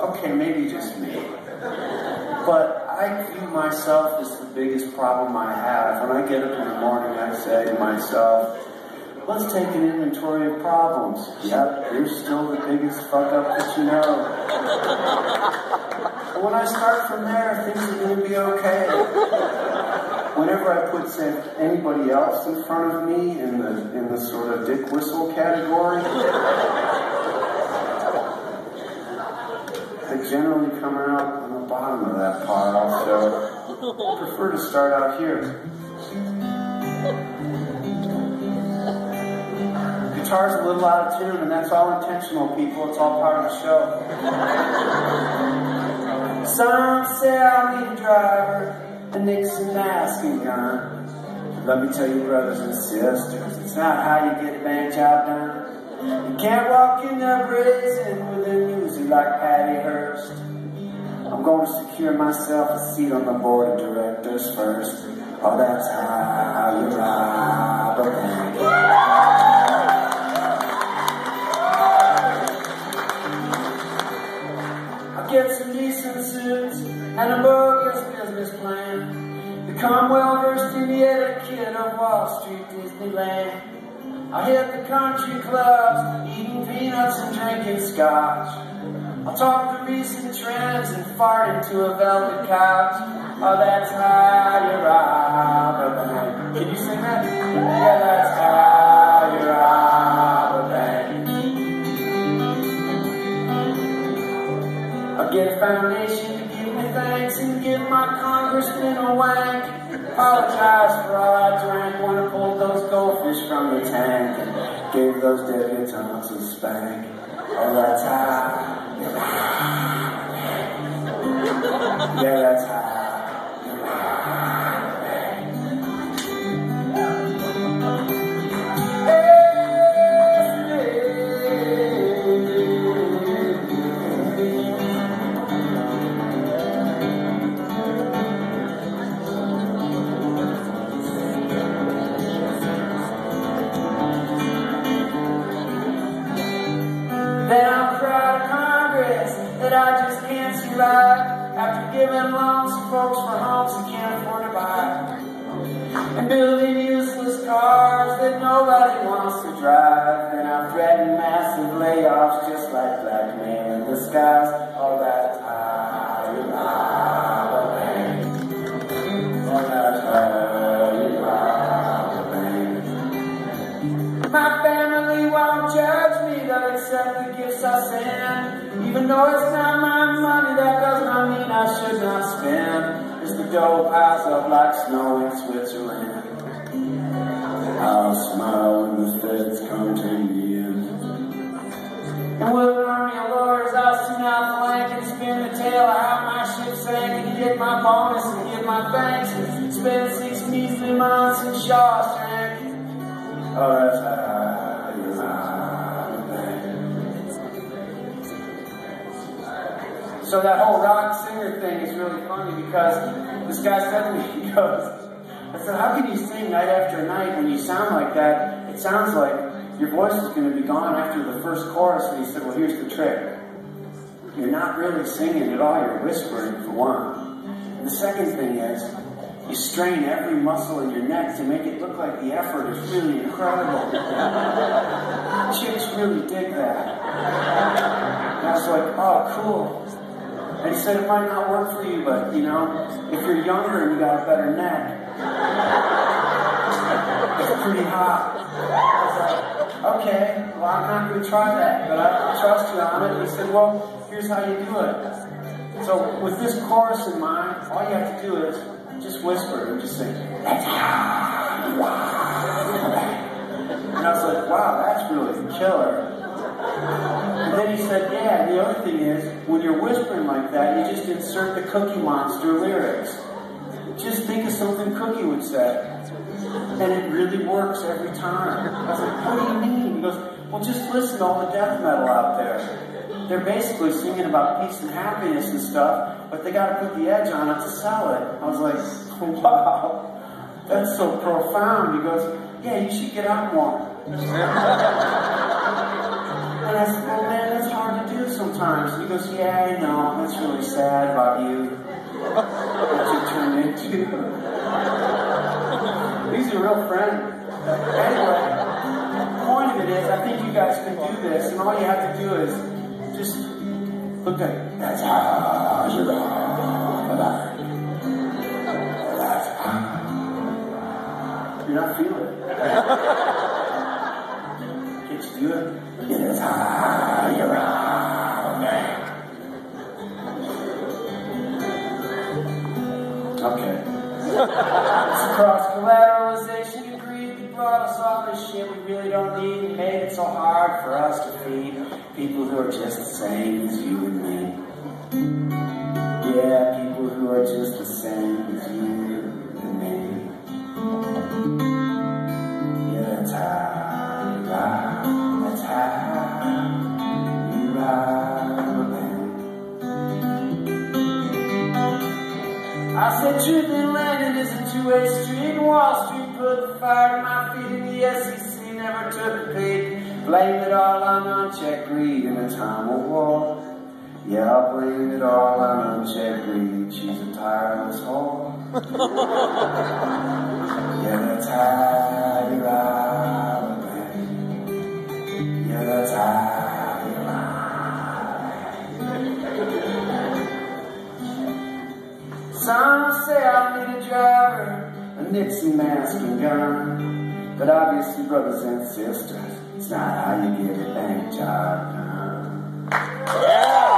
Okay, maybe just me. But I view myself as the biggest problem I have. When I get up in the morning, I say to myself, let's take an inventory of problems. Yep, you're still the biggest fuck up that you know. And when I start from there, things are going to be okay. Whenever I put, say, anybody else in front of me in the sort of dick whistle category, I generally come out on the bottom of that pile, so I prefer to start out here. Guitar's a little out of tune, and that's all intentional, people. It's all part of the show. Some say I'll need a driver, the Nixon mask and gun. Let me tell you, brothers and sisters, it's not how you get a band job done. You can't walk in there brazen with a music like Patty Hearst. I'm going to secure myself a seat on the board of directors first. Oh, that's how you rob a bank. I'll get some decent suits and a bogus business plan. Become well versed in the etiquette of Wall Street Disneyland. I'll hit the country clubs, eating peanuts and drinking scotch. I'll talk the recent trends and fart into a velvet couch. Oh, that's how you rob a bank. Can you sing that? Yeah, that's how you rob a bank. I'll get a foundation to give me thanks and give my congressman a wank. Apologize for all I drank when I pulled those goldfish from the tank and gave those debutantes a spank. Oh, that's how. Yeah, that's how. Then I'll cry to Congress that I just can't survive after giving loans to folks for homes who can't afford to buy, and building useless cars that nobody wants to drive. Then I'll threaten massive layoffs just like blackmail in disguise. Oh, that's how you rob a bank. Oh, that's how you rob a bank. My family won't judge me, they'll accept the gifts I send. Even though it's not my money, that does not mean I should not spend. As the dough piles up like snow in Switzerland, I'll smile when the feds come to the end. And with an army of lawyers, I'll soon outflank and spin the tale of how my ship sank and get my bonus and give my thanks and spend 6 measly months in Shawshank. Oh, that's how you rob a bank. So that whole rock singer thing is really funny because this guy said to me, he goes, I said, how can you sing night after night when you sound like that? It sounds like your voice is going to be gone after the first chorus. And he said, well, here's the trick. You're not really singing at all, you're whispering for one. And the second thing is, you strain every muscle in your neck to make it look like the effort is really incredible. Chicks really dig that. And I was like, oh, cool. And he said it might not work for you, but, you know, if you're younger and you got a better neck, it's pretty hot. I was like, okay, well, I'm not going to try that, but I trust you on it. And he said, well, here's how you do it. So with this chorus in mind, all you have to do is just whisper and just sing. And I was like, wow, that's really killer. And then he said, yeah, the other thing is, when you're whispering like that, you just insert the Cookie Monster lyrics. Just think of something Cookie would say. And it really works every time. I was like, what do you mean? He goes, well, just listen to all the death metal out there. They're basically singing about peace and happiness and stuff, but they got to put the edge on it to sell it. I was like, wow, that's so profound. He goes, yeah, you should get out more. And I said, well, man, that's hard to do sometimes. times. He goes, yeah, I know, that's really sad about you. What you turned into. He's a real friend. Anyway, the point of it is, I think you guys can do this, and all you have to do is just look at it. That's how you are. That's how. You're not feeling it. Can't you do it? It's how you are. Okay. It's across collateralization and greed that brought us all this shit we really don't need and made it so hard for us to feed people who are just the same as you and me. Yeah, people who are just the same as you and me. Yeah, that's how you ride. That's how you ride, man. I said truth in London is a two-way street. Wall Street put the fire to my feet, and the SEC never took a peek. Blame it all on unchecked greed in a time of war. Yeah, I'll blame it all on unchecked greed. She's a tireless whore. Yeah, that's how you ride, baby. Yeah, that's how you ride. Some say I need a driver, a Nixon mask and gun. But obviously, brothers and sisters, it's not how you get a bank job done. Yeah.